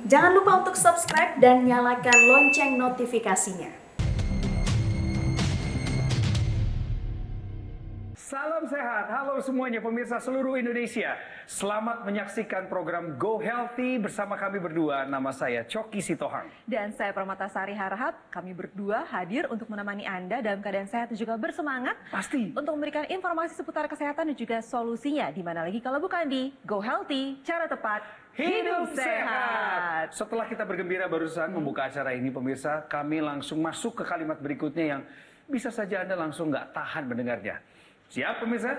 Jangan lupa untuk subscribe dan nyalakan lonceng notifikasinya. Salam sehat, halo semuanya pemirsa seluruh Indonesia. Selamat menyaksikan program Go Healthy bersama kami berdua. Nama saya Coki Sitohang. Dan saya Permatasari Harahap. Kami berdua hadir untuk menemani Anda dalam keadaan sehat dan juga bersemangat. Pasti. Untuk memberikan informasi seputar kesehatan dan juga solusinya. Di mana lagi kalau bukan di Go Healthy, cara tepat hidup sehat. Setelah kita bergembira barusan membuka acara ini pemirsa, kami langsung masuk ke kalimat berikutnya yang bisa saja Anda langsung nggak tahan mendengarnya. Siap pemirsa?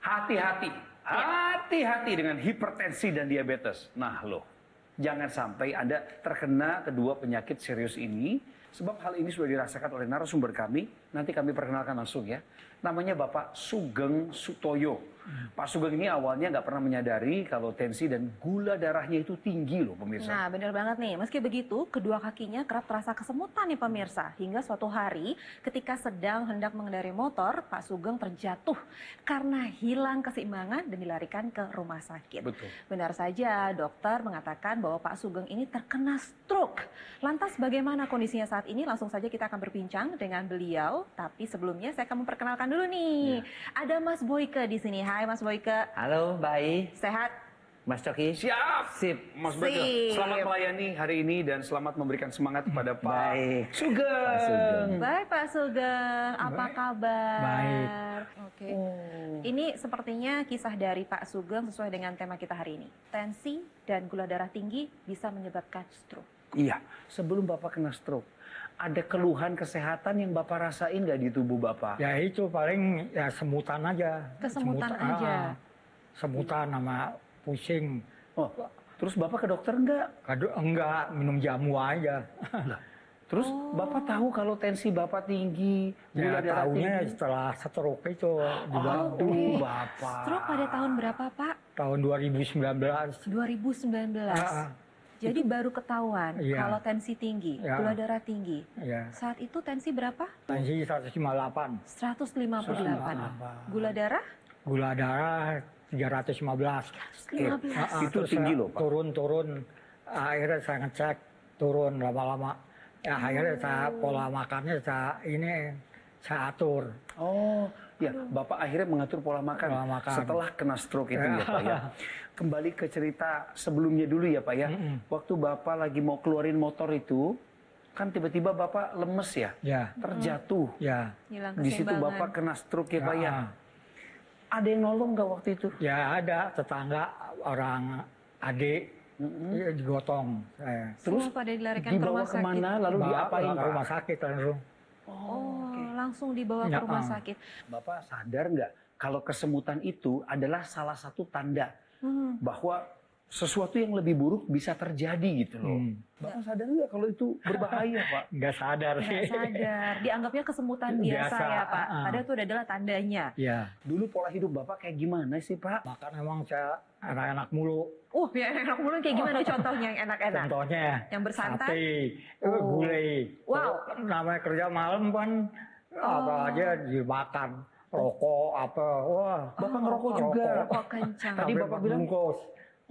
Hati-hati, hati-hati dengan hipertensi dan diabetes. Nah loh, jangan sampai Anda terkena kedua penyakit serius ini, sebab hal ini sudah dirasakan oleh narasumber kami. Nanti kami perkenalkan langsung ya. Namanya Bapak Sugeng Sutoyo. Pak Sugeng ini awalnya nggak pernah menyadari kalau tensi dan gula darahnya itu tinggi loh pemirsa. Nah benar banget nih, meski begitu kedua kakinya kerap terasa kesemutan nih pemirsa. Hingga suatu hari ketika sedang hendak mengendarai motor, Pak Sugeng terjatuh karena hilang keseimbangan dan dilarikan ke rumah sakit. Betul. Benar saja, dokter mengatakan bahwa Pak Sugeng ini terkena stroke. Lantas bagaimana kondisinya saat ini? Langsung saja kita akan berbincang dengan beliau. Tapi sebelumnya saya akan memperkenalkan dulu nih. Ada Mas Boyke di sini. Hai Mas Boyke. Halo, Bayi, Sehat? Mas Coki. Siap, Sip. Mas Boyke. Sip. Selamat melayani hari ini dan selamat memberikan semangat kepada Pak Baik. Sugeng. Pak Sugeng. Baik Pak Sugeng, apa kabar? Baik. Oke. Ini sepertinya kisah dari Pak Sugeng sesuai dengan tema kita hari ini. Tensi dan gula darah tinggi bisa menyebabkan stroke. Iya, sebelum Bapak kena stroke, ada keluhan kesehatan yang Bapak rasain nggak di tubuh Bapak? Ya itu paling ya semutan aja. Kesemutan aja. Semutan sama pusing. Oh, terus Bapak ke dokter nggak? Enggak, minum jamu aja. Terus Bapak tahu kalau tensi Bapak tinggi, gula Ya darah tahunya tinggi? setelah stroke itu di Aduh, Bapak. Stroke pada tahun berapa Pak? tahun 2019. 2019. Ah, Jadi baru ketahuan Iya. kalau tensi tinggi, Ya. gula darah tinggi. Ya, Saat itu tensi berapa? tensi 158. 158. Gula darah? Gula darah 315. 115. Itu tinggi loh, Pak. Turun. Akhirnya saya ngecek, turun lama-lama. Ya akhirnya saya pola makannya saya atur. Oh, ya, Bapak akhirnya mengatur pola makan, Pola makan. setelah kena stroke itu ya Pak ya. Kembali ke cerita sebelumnya dulu ya Pak ya. Waktu Bapak lagi mau keluarin motor itu, kan tiba-tiba Bapak lemes ya, Ya, terjatuh. ya. Hilang Di situ keseimbangan. Bapak kena stroke ya Pak ya. Ah. Ada yang nolong nggak waktu itu? Ya ada tetangga orang adik digotong saya. Terus Semua pada dilarikan ke dibawa rumah sakit. kemana lalu diapain Ke Pak? rumah sakit langsung. Oh, langsung dibawa ke Ya, rumah sakit. Bapak sadar nggak kalau kesemutan itu adalah salah satu tanda bahwa sesuatu yang lebih buruk bisa terjadi gitu loh. Bapak sadar nggak kalau itu berbahaya Pak? Nggak sadar Nggak sih. sadar, dianggapnya kesemutan biasa, Biasa, ya Pak. ah. Padahal itu adalah tandanya. Ya, Dulu pola hidup Bapak kayak gimana sih Pak? makan emang saya enak-enak mulu. Ya enak mulu kayak gimana contohnya yang enak-enak? Contohnya Yang bersantai? sate, gulai. Wow. Namanya kerja malam kan apa aja dimakan. Rokok apa, wah. Bapak ngerokok juga. Rokok kencang. Tadi Sampai Bapak empat bilang, bungkus.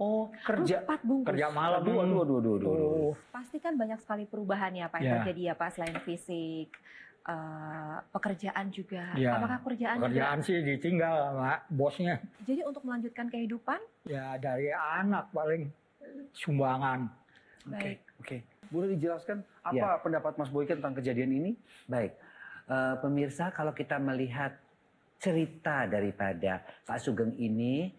oh kerja. 4 bungkus. Kerja malam. Aduh. Pasti kan banyak sekali perubahan ya Pak yang Ya. terjadi ya Pak selain fisik. Pekerjaan juga. Ya. Apakah pekerjaan Pekerjaan juga? sih ditinggal sama bosnya. Jadi untuk melanjutkan kehidupan? Ya dari anak paling sumbangan. Baik. Oke. Boleh dijelaskan apa Ya. pendapat Mas Boyke tentang kejadian ini? Baik, pemirsa, kalau kita melihat cerita daripada Pak Sugeng ini,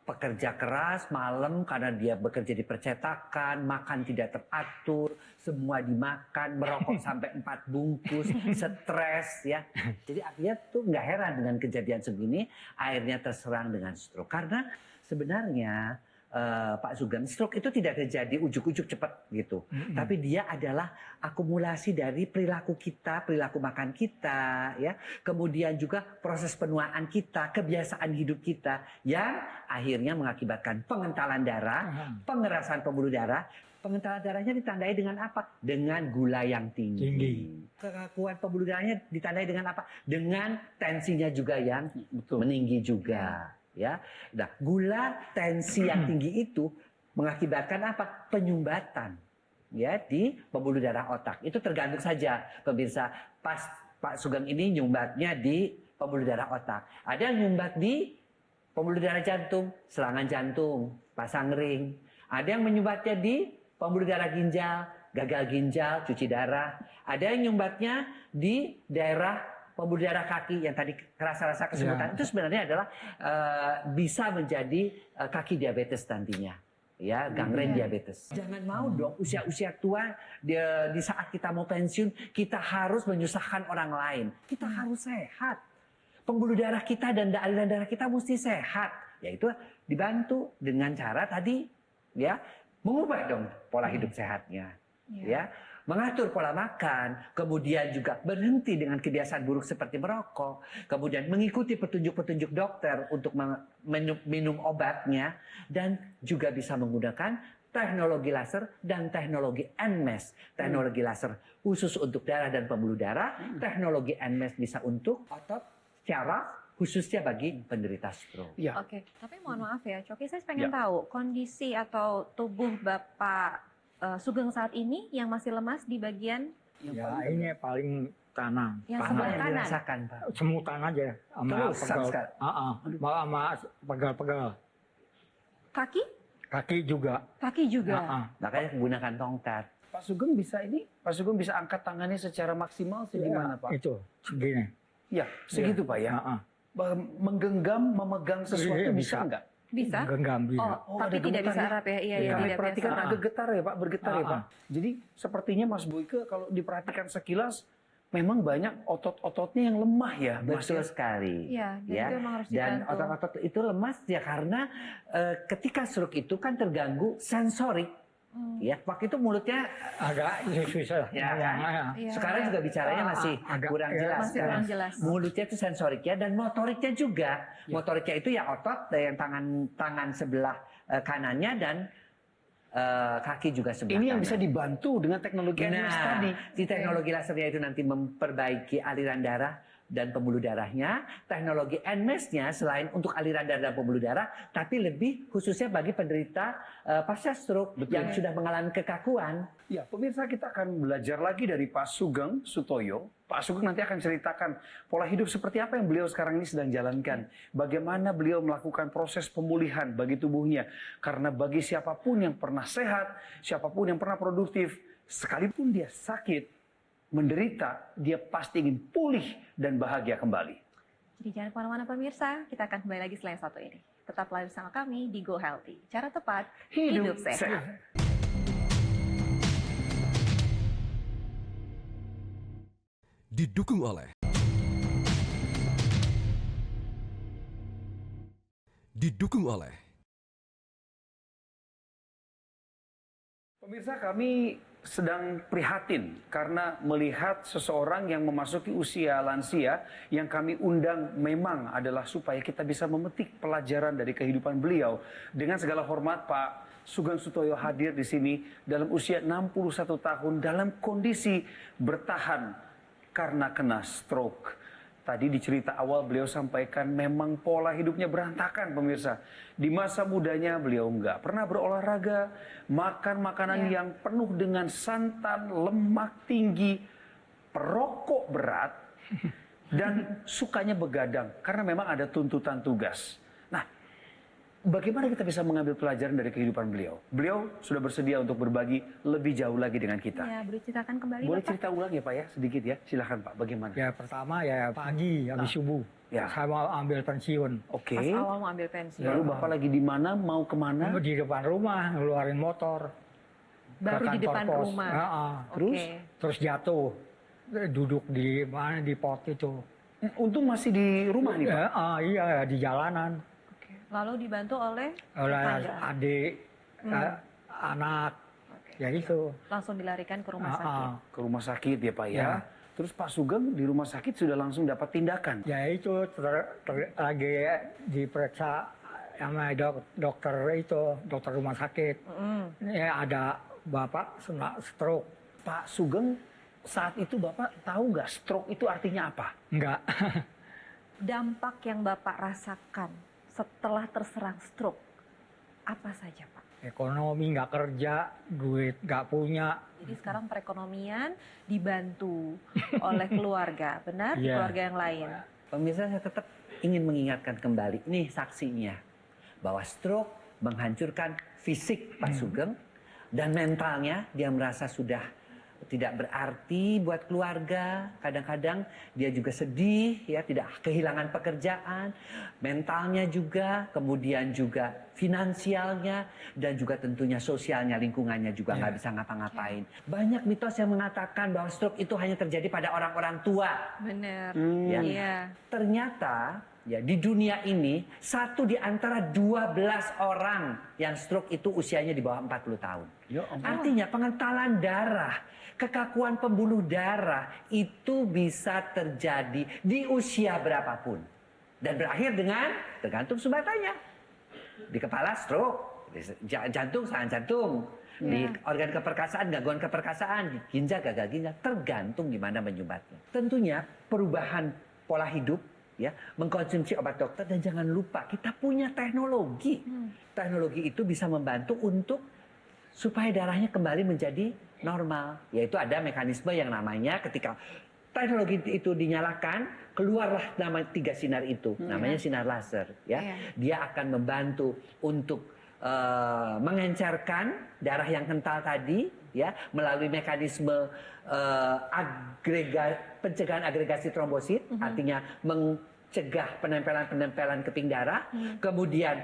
pekerja keras malam karena dia bekerja di percetakan, makan tidak teratur, semua dimakan, merokok sampai 4 bungkus, stres ya. Jadi akhirnya tuh nggak heran dengan kejadian segini, akhirnya terserang dengan stroke. Karena sebenarnya Pak Sugeng, stroke itu tidak terjadi ujuk-ujuk cepat gitu. Tapi dia adalah akumulasi dari perilaku kita, perilaku makan kita, ya. Kemudian juga proses penuaan kita, kebiasaan hidup kita yang akhirnya mengakibatkan pengentalan darah, pengerasan pembuluh darah. Pengentalan darahnya ditandai dengan apa? Dengan gula yang tinggi. Kekakuan pembuluh darahnya ditandai dengan apa? Dengan tensinya juga yang meninggi juga. Ya, nah, gula tensi yang tinggi itu mengakibatkan apa? Penyumbatan ya di pembuluh darah otak. Itu tergantung saja pemirsa. Pas Pak Sugeng ini nyumbatnya di pembuluh darah otak. Ada yang nyumbat di pembuluh darah jantung, serangan jantung, pasang ring. Ada yang menyumbatnya di pembuluh darah ginjal, gagal ginjal, cuci darah. Ada yang nyumbatnya di daerah pembuluh darah kaki yang tadi rasa-rasa kesemutan. Itu sebenarnya adalah bisa menjadi kaki diabetes nantinya. Ya, gangren diabetes. Jangan mau dong usia-usia tua di saat kita mau pensiun kita harus menyusahkan orang lain. Kita harus sehat. Pembuluh darah kita dan aliran darah kita mesti sehat. Yaitu dibantu dengan cara tadi ya mengubah dong pola hidup sehatnya. Ya, mengatur pola makan, kemudian juga berhenti dengan kebiasaan buruk seperti merokok, kemudian mengikuti petunjuk-petunjuk dokter untuk minum obatnya, dan juga bisa menggunakan teknologi laser dan teknologi NMES. Teknologi laser khusus untuk darah dan pembuluh darah, teknologi NMES bisa untuk otot, syaraf, khususnya bagi penderita stroke. Ya. Oke, tapi mohon maaf ya, Coki, saya pengen tahu kondisi atau tubuh Bapak Sugeng saat ini yang masih lemas di bagian Ya ini paling kanan. yang Apa sebelah yang kanan. dirasakan, Pak? Semutan aja sama Terus, pegel. sekali. Sama pegel-pegel. Kaki? Kaki juga. Kaki juga. Makanya menggunakan tongkat. Pak Sugeng bisa angkat tangannya secara maksimal segimana Pak? Itu segini. Ya, segitu Pak ya. Menggenggam, memegang sesuatu Iya, bisa bisa. nggak? Bisa? Genggam bisa. Oh, Oh, tapi ada tidak gemetar bisa ya? Arab ya? Iya, Iya. iya, Kami tidak perhatikan biasa. agak getar ya Pak, bergetar ya Pak. Jadi sepertinya Mas Boyke kalau diperhatikan sekilas memang banyak otot-ototnya yang lemah ya, Mas. Betul sekali. Iya, dan ya. itu emang harus Dan dibantu. otot-otot itu lemas ya karena ketika stroke itu kan terganggu sensorik. Ya, waktu itu mulutnya Agak susah. Ya, Ya, Iya. sekarang juga bicaranya masih agak- kurang ya, jelas. masih kan? kurang jelas. Mulutnya itu sensoriknya dan motoriknya juga. Motoriknya itu ya otot yang tangan sebelah kanannya dan kaki juga sebelah Ini yang kanan. bisa dibantu dengan teknologi NMS tadi. Di teknologi lasernya itu nanti memperbaiki aliran darah dan pembuluh darahnya. Teknologi NMES-nya selain untuk aliran darah dan pembuluh darah, tapi lebih khususnya bagi penderita pasca stroke yang sudah mengalami kekakuan. Ya, pemirsa, kita akan belajar lagi dari Pak Sugeng Sutoyo. Pak Sugeng nanti akan ceritakan pola hidup seperti apa yang beliau sekarang ini sedang jalankan. Bagaimana beliau melakukan proses pemulihan bagi tubuhnya. Karena bagi siapapun yang pernah sehat, siapapun yang pernah produktif, sekalipun dia sakit, menderita, dia pasti ingin pulih dan bahagia kembali. Jadi jangan kemana-mana pemirsa, kita akan kembali lagi selain satu ini. Tetaplah bersama kami di Go Healthy. Cara tepat, hidup sehat. Didukung oleh Pemirsa, kami sedang prihatin karena melihat seseorang yang memasuki usia lansia yang kami undang memang adalah supaya kita bisa memetik pelajaran dari kehidupan beliau. Dengan segala hormat, Pak Sugeng Sutoyo hadir di sini dalam usia 61 tahun dalam kondisi bertahan karena kena stroke. Tadi di cerita awal beliau sampaikan memang pola hidupnya berantakan, pemirsa. Di masa mudanya beliau nggak pernah berolahraga, makan makanan yang penuh dengan santan, lemak tinggi, perokok berat, dan sukanya begadang karena memang ada tuntutan tugas. Nah, bagaimana kita bisa mengambil pelajaran dari kehidupan beliau? Beliau sudah bersedia untuk berbagi lebih jauh lagi dengan kita. Ya, boleh ceritakan kembali Boleh Bapak? cerita ulang ya Pak ya, sedikit ya. Silahkan Pak, bagaimana? Ya pertama ya pagi habis subuh. Ya. Saya mau ambil pensiun. Oke. Pas awal mau ambil pensiun. Lalu Bapak lagi di mana? Mau kemana? Di depan rumah ngeluarin motor. Baru ke di depan kantor pos. rumah. Terus? Oke. Terus jatuh. Duduk di mana di pot itu. Untung masih di rumah nih Pak. Iya di jalanan. Oke. Lalu dibantu oleh Oleh tetangga. adik, anak. Ya itu. Langsung dilarikan ke rumah sakit. Ke rumah sakit ya Pak ya. Ya. Terus Pak Sugeng di rumah sakit sudah langsung dapat tindakan. Ya itu lagi diperiksa sama dokter itu, dokter rumah sakit. Ya ada bapak kena stroke. Pak Sugeng saat itu Bapak tahu nggak stroke itu artinya apa? Enggak. Dampak yang Bapak rasakan setelah terserang stroke, apa saja Pak? ekonomi nggak kerja, duit nggak punya. Jadi sekarang perekonomian dibantu oleh keluarga, benar? Iya. Keluarga yang lain. Pemirsa, saya tetap ingin mengingatkan kembali, ini saksinya, bahwa stroke menghancurkan fisik Pak Sugeng dan mentalnya. Dia merasa sudah tidak berarti buat keluarga. Kadang-kadang dia juga sedih, ya, tidak kehilangan pekerjaan, mentalnya juga, kemudian juga finansialnya, dan juga tentunya sosialnya, lingkungannya juga nggak bisa ngapa-ngapain. Banyak mitos yang mengatakan bahwa stroke itu hanya terjadi pada orang-orang tua. Benar. Ya. Iya. Ternyata ya di dunia ini 1 di antara 12 orang yang stroke itu usianya di bawah 40 tahun. Ya ampun. Artinya pengentalan darah, kekakuan pembuluh darah itu bisa terjadi di usia berapapun. Dan berakhir dengan tergantung sumbatannya. Di kepala stroke, di jantung serangan jantung, di organ keperkasaan gangguan keperkasaan, di ginjal gagal ginjal, tergantung gimana menyumbatnya. Tentunya perubahan pola hidup, ya, mengkonsumsi obat dokter, dan jangan lupa kita punya teknologi. Teknologi itu bisa membantu untuk supaya darahnya kembali menjadi normal, yaitu ada mekanisme yang namanya ketika teknologi itu dinyalakan, keluarlah nama 3 sinar itu, namanya sinar laser, ya. Dia akan membantu untuk mengencerkan darah yang kental tadi, ya, melalui mekanisme pencegahan agregasi trombosit, artinya mencegah penempelan-penempelan keping darah. Kemudian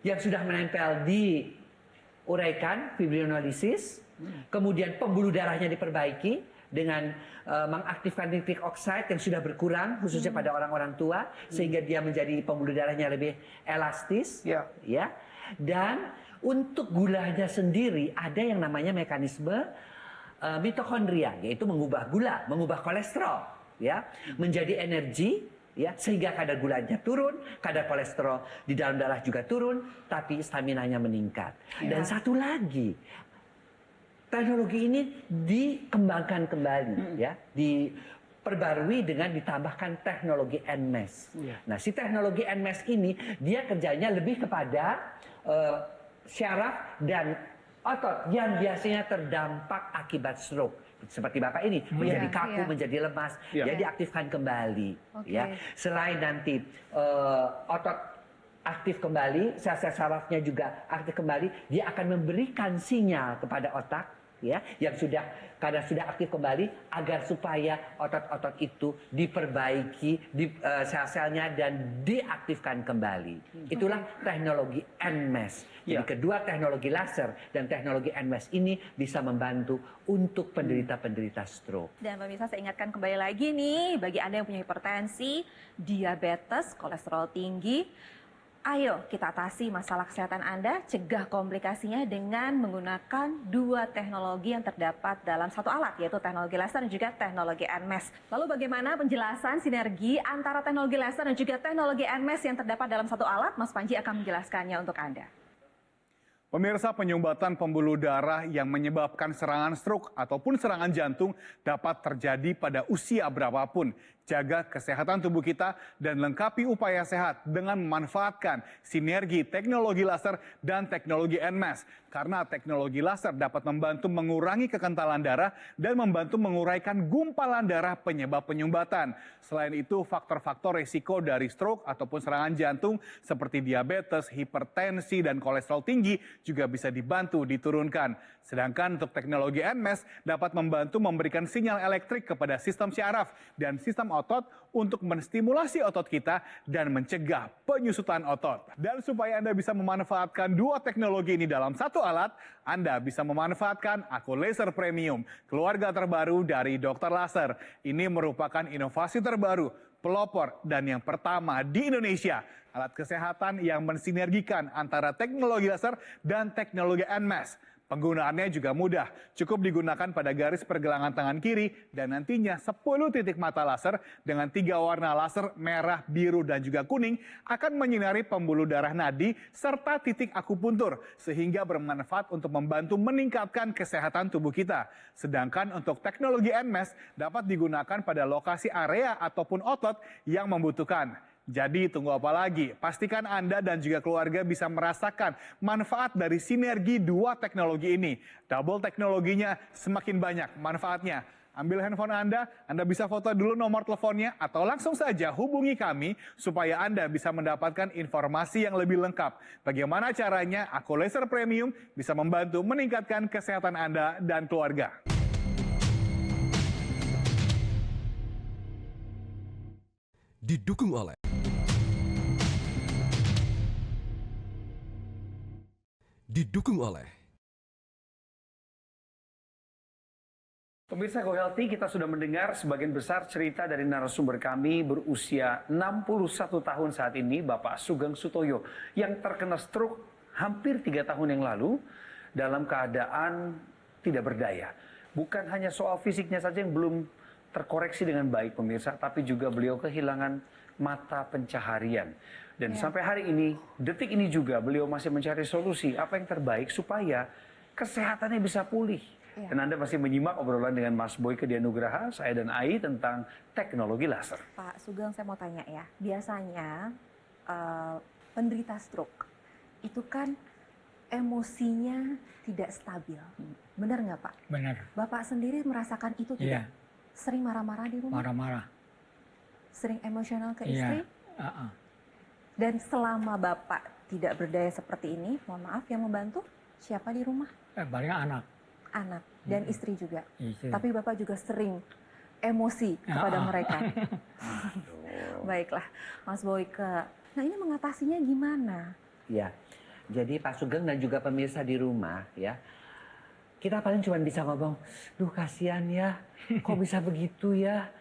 yang sudah menempel diuraikan, fibrinolisis. Kemudian pembuluh darahnya diperbaiki dengan mengaktifkan nitric oxide yang sudah berkurang, khususnya pada orang-orang tua, sehingga dia menjadi pembuluh darahnya lebih elastis, ya. Dan untuk gulanya sendiri ada yang namanya mekanisme mitokondria, yaitu mengubah gula, mengubah kolesterol, ya, menjadi energi, ya, sehingga kadar gulanya turun, kadar kolesterol di dalam darah juga turun, tapi staminanya meningkat. Dan satu lagi, teknologi ini dikembangkan kembali, ya, diperbarui dengan ditambahkan teknologi NMES. Nah, si teknologi NMES ini dia kerjanya lebih kepada syaraf dan otot yang biasanya terdampak akibat stroke. Seperti Bapak ini menjadi kaku, menjadi lemas, dia diaktifkan kembali. Ya, selain nanti otot aktif kembali, sel-sel sarafnya juga aktif kembali, dia akan memberikan sinyal kepada otak, ya, yang karena sudah aktif kembali, agar supaya otot-otot itu diperbaiki, sel-selnya, dan diaktifkan kembali. Itulah teknologi NMES. Jadi kedua teknologi laser dan teknologi NMES ini bisa membantu untuk penderita-penderita stroke. Dan pemirsa, saya ingatkan kembali lagi nih, bagi Anda yang punya hipertensi, diabetes, kolesterol tinggi, ayo kita atasi masalah kesehatan Anda, cegah komplikasinya dengan menggunakan 2 teknologi yang terdapat dalam satu alat, yaitu teknologi laser dan juga teknologi NMES. Lalu bagaimana penjelasan sinergi antara teknologi laser dan juga teknologi NMES yang terdapat dalam satu alat? Mas Panji akan menjelaskannya untuk Anda. Pemirsa, penyumbatan pembuluh darah yang menyebabkan serangan stroke ataupun serangan jantung dapat terjadi pada usia berapapun. Jaga kesehatan tubuh kita dan lengkapi upaya sehat dengan memanfaatkan sinergi teknologi laser dan teknologi NMES. Karena teknologi laser dapat membantu mengurangi kekentalan darah dan membantu menguraikan gumpalan darah penyebab penyumbatan. Selain itu, faktor-faktor risiko dari stroke ataupun serangan jantung seperti diabetes, hipertensi, dan kolesterol tinggi juga bisa dibantu diturunkan. Sedangkan untuk teknologi NMES dapat membantu memberikan sinyal elektrik kepada sistem syaraf dan sistem otot untuk menstimulasi otot kita dan mencegah penyusutan otot. Dan supaya Anda bisa memanfaatkan 2 teknologi ini dalam satu alat, Anda bisa memanfaatkan Aku Laser Premium, keluarga terbaru dari Dokter Laser. Ini merupakan inovasi terbaru, pelopor, dan yang pertama di Indonesia. Alat kesehatan yang mensinergikan antara teknologi laser dan teknologi NMES. Penggunaannya juga mudah, cukup digunakan pada garis pergelangan tangan kiri dan nantinya 10 titik mata laser dengan 3 warna laser merah, biru, dan juga kuning akan menyinari pembuluh darah nadi serta titik akupuntur sehingga bermanfaat untuk membantu meningkatkan kesehatan tubuh kita. Sedangkan untuk teknologi NMES dapat digunakan pada lokasi area ataupun otot yang membutuhkan. Jadi tunggu apa lagi? Pastikan Anda dan juga keluarga bisa merasakan manfaat dari sinergi dua teknologi ini. Double teknologinya semakin banyak manfaatnya. Ambil handphone Anda bisa foto dulu nomor teleponnya atau langsung saja hubungi kami supaya Anda bisa mendapatkan informasi yang lebih lengkap. Bagaimana caranya? Aku Laser Premium bisa membantu meningkatkan kesehatan Anda dan keluarga. Didukung oleh Pemirsa Go Healthy, kita sudah mendengar sebagian besar cerita dari narasumber kami berusia 61 tahun saat ini, Bapak Sugeng Sutoyo, yang terkena stroke hampir 3 tahun yang lalu dalam keadaan tidak berdaya. Bukan hanya soal fisiknya saja yang belum terkoreksi dengan baik, pemirsa, tapi juga beliau kehilangan mata pencaharian. Dan sampai hari ini, detik ini juga beliau masih mencari solusi apa yang terbaik supaya kesehatannya bisa pulih. Dan Anda masih menyimak obrolan dengan Mas Boyke Dianugraha, saya dan Ai tentang teknologi laser. Pak Sugeng, saya mau tanya ya, biasanya penderita stroke itu kan emosinya tidak stabil. Benar nggak Pak? Benar. Bapak sendiri merasakan itu tidak? Iya. Sering marah-marah di rumah? Marah-marah. Sering emosional ke Iya. istri? Dan selama Bapak tidak berdaya seperti ini, mohon maaf, yang membantu siapa di rumah? Paling anak. Anak dan istri juga. Istri. Tapi Bapak juga sering emosi kepada mereka. Baiklah, Mas Boyke. Nah, ini mengatasinya gimana? Ya, jadi Pak Sugeng dan juga pemirsa di rumah ya, kita paling cuma bisa ngomong, duh kasihan ya, kok bisa begitu ya,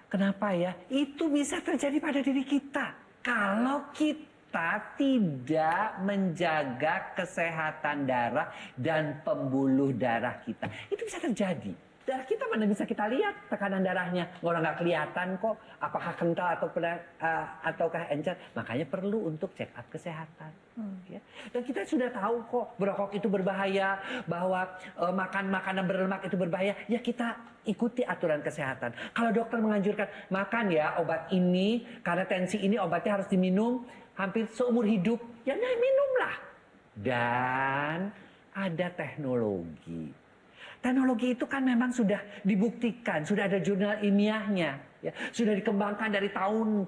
kenapa ya? Itu bisa terjadi pada diri kita kalau kita tidak menjaga kesehatan darah dan pembuluh darah kita. Itu bisa terjadi. Darah kita mana bisa kita lihat tekanan darahnya, orang nggak kelihatan kok, apakah kental ataukah encer. Makanya perlu untuk check up kesehatan. Ya. Dan kita sudah tahu kok berokok itu berbahaya, bahwa makan makanan berlemak itu berbahaya. Ya kita ikuti aturan kesehatan. Kalau dokter menganjurkan makan ya obat ini karena tensi ini obatnya harus diminum hampir seumur hidup, ya minumlah. Dan ada teknologi. Teknologi itu kan memang sudah dibuktikan, sudah ada jurnal ilmiahnya, ya. Sudah dikembangkan dari tahun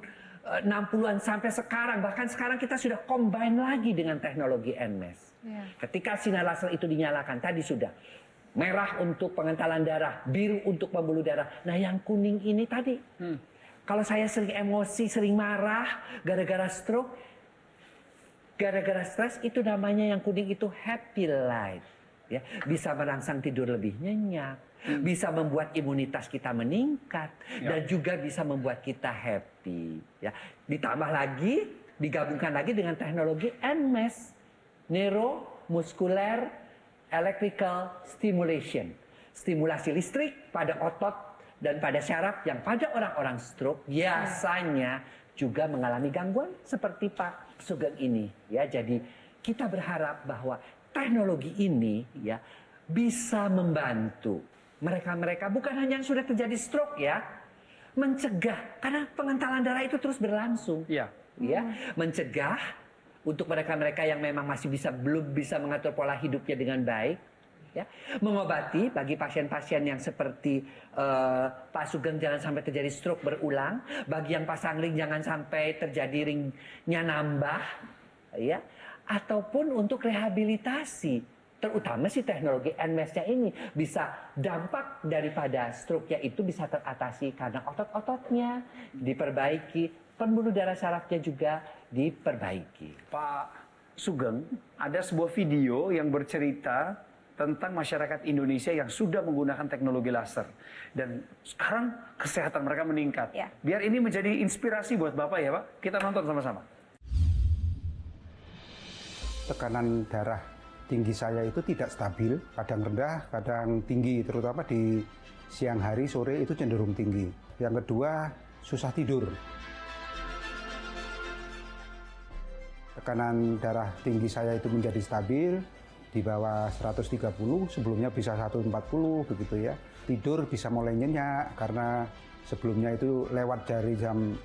60-an sampai sekarang. Bahkan sekarang kita sudah combine lagi dengan teknologi NMES. Ketika sinar laser itu dinyalakan, tadi sudah merah untuk pengentalan darah, biru untuk pembuluh darah. Nah yang kuning ini tadi, kalau saya sering emosi, sering marah, gara-gara stroke, gara-gara stres, itu namanya yang kuning itu happy light. Ya, bisa merangsang tidur lebih nyenyak, bisa membuat imunitas kita meningkat, dan juga bisa membuat kita happy. Ya, ditambah lagi, digabungkan lagi dengan teknologi NMES, Neuromuscular Electrical Stimulation, stimulasi listrik pada otot dan pada syaraf yang pada orang-orang stroke biasanya juga mengalami gangguan seperti Pak Sugeng ini. Ya, jadi kita berharap bahwa teknologi ini ya bisa membantu mereka-mereka bukan hanya yang sudah terjadi stroke ya, mencegah karena pengentalan darah itu terus berlangsung. Ya, mencegah untuk mereka-mereka yang memang masih belum bisa mengatur pola hidupnya dengan baik. Ya, mengobati bagi pasien-pasien yang seperti Pak Sugeng jangan sampai terjadi stroke berulang, bagi yang pasang ring jangan sampai terjadi ringnya nambah, ya. Ataupun untuk rehabilitasi, terutama si teknologi NMES-nya ini bisa dampak daripada stroke-nya itu bisa teratasi karena otot-ototnya diperbaiki, pembuluh darah sarafnya juga diperbaiki. Pak Sugeng, ada sebuah video yang bercerita tentang masyarakat Indonesia yang sudah menggunakan teknologi laser. Dan sekarang kesehatan mereka meningkat. Biar ini menjadi inspirasi buat Bapak ya Pak, kita nonton sama-sama. Tekanan darah tinggi saya itu tidak stabil, kadang rendah, kadang tinggi, terutama di siang hari, sore itu cenderung tinggi. Yang kedua, susah tidur. Tekanan darah tinggi saya itu menjadi stabil, di bawah 130, sebelumnya bisa 140 begitu ya. Tidur bisa mulai nyenyak, karena sebelumnya itu lewat dari jam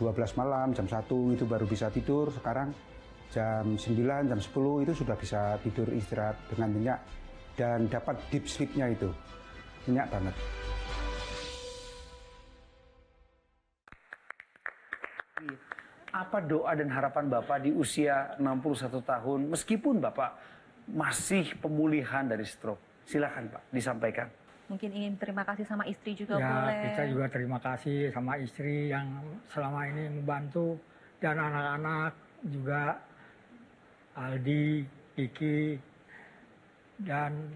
12 malam, jam 1 itu baru bisa tidur. Sekarang jam 9, jam 10 itu sudah bisa tidur istirahat dengan nyenyak dan dapat deep sleep-nya itu. Nyenyak banget. Apa doa dan harapan Bapak di usia 61 tahun meskipun Bapak masih pemulihan dari stroke? Silakan Pak, disampaikan. Mungkin ingin terima kasih sama istri juga Ya, boleh. kita juga terima kasih sama istri yang selama ini membantu dan anak-anak juga, Aldi, Kiki, dan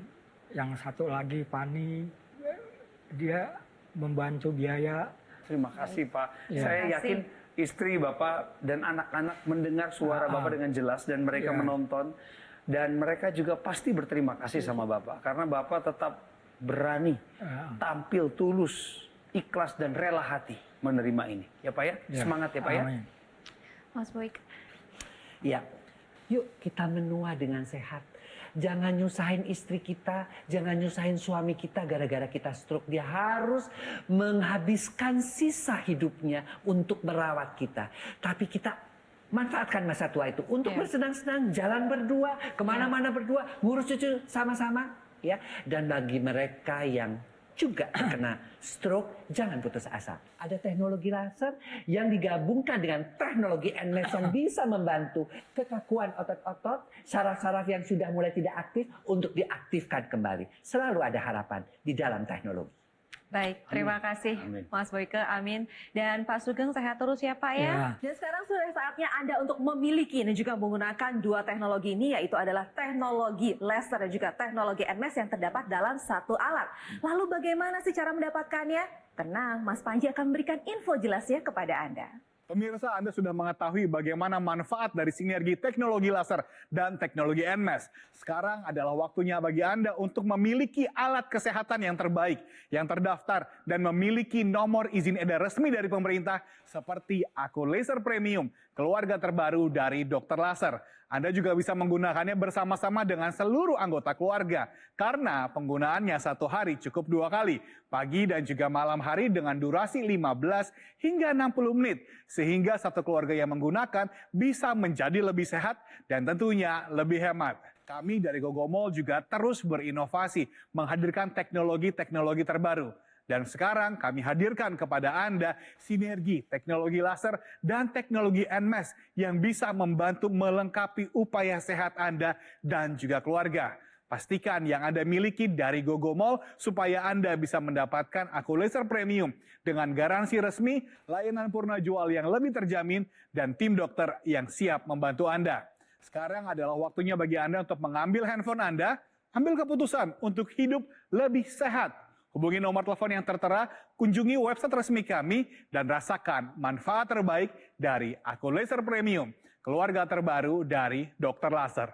yang satu lagi Pani, dia membantu biaya. Terima kasih Pak. Ya. Saya Terima yakin kasih. istri Bapak dan anak-anak mendengar suara Bapak dengan jelas dan mereka Ya. menonton. Dan mereka juga pasti berterima kasih sama Bapak. Karena Bapak tetap berani, tampil tulus, ikhlas dan rela hati menerima ini. Ya Pak ya? Ya. Semangat ya Pak ya? Amin. Mas Boyke. Ya, yuk kita menua dengan sehat. Jangan nyusahin istri kita, jangan nyusahin suami kita gara-gara kita stroke. Dia harus menghabiskan sisa hidupnya untuk merawat kita. Tapi kita manfaatkan masa tua itu untuk bersenang-senang, jalan berdua, kemana-mana berdua, ngurus cucu sama-sama. Ya, dan bagi mereka yang juga terkena stroke, jangan putus asa. Ada teknologi laser yang digabungkan dengan teknologi NMAS yang bisa membantu kekakuan otot-otot, saraf-saraf yang sudah mulai tidak aktif untuk diaktifkan kembali. Selalu ada harapan di dalam teknologi. Baik, terima kasih Amin. Mas Boyke, amin. Dan Pak Sugeng sehat terus ya Pak ya. Ya. Dan sekarang sudah saatnya Anda untuk memiliki dan juga menggunakan dua teknologi ini, yaitu adalah teknologi laser dan juga teknologi NMAS yang terdapat dalam satu alat. Lalu bagaimana sih cara mendapatkannya? Tenang, Mas Panji akan memberikan info jelasnya kepada Anda. Pemirsa, Anda sudah mengetahui bagaimana manfaat dari sinergi teknologi laser dan teknologi NMAS. Sekarang adalah waktunya bagi Anda untuk memiliki alat kesehatan yang terbaik, yang terdaftar, dan memiliki nomor izin edar resmi dari pemerintah seperti Aku Laser Premium, keluarga terbaru dari Dokter Laser. Anda juga bisa menggunakannya bersama-sama dengan seluruh anggota keluarga, karena penggunaannya satu hari cukup 2 kali, pagi dan juga malam hari dengan durasi 15 hingga 60 menit, sehingga satu keluarga yang menggunakan bisa menjadi lebih sehat dan tentunya lebih hemat. Kami dari Gogomol juga terus berinovasi, menghadirkan teknologi-teknologi terbaru. Dan sekarang kami hadirkan kepada Anda sinergi teknologi laser dan teknologi NMAS yang bisa membantu melengkapi upaya sehat Anda dan juga keluarga. Pastikan yang Anda miliki dari Gogomol supaya Anda bisa mendapatkan Aku Laser Premium dengan garansi resmi, layanan purna jual yang lebih terjamin, dan tim dokter yang siap membantu Anda. Sekarang adalah waktunya bagi Anda untuk mengambil handphone Anda, ambil keputusan untuk hidup lebih sehat. Hubungi nomor telepon yang tertera, kunjungi website resmi kami, dan rasakan manfaat terbaik dari Aku Laser Premium, keluarga terbaru dari Dokter Laser.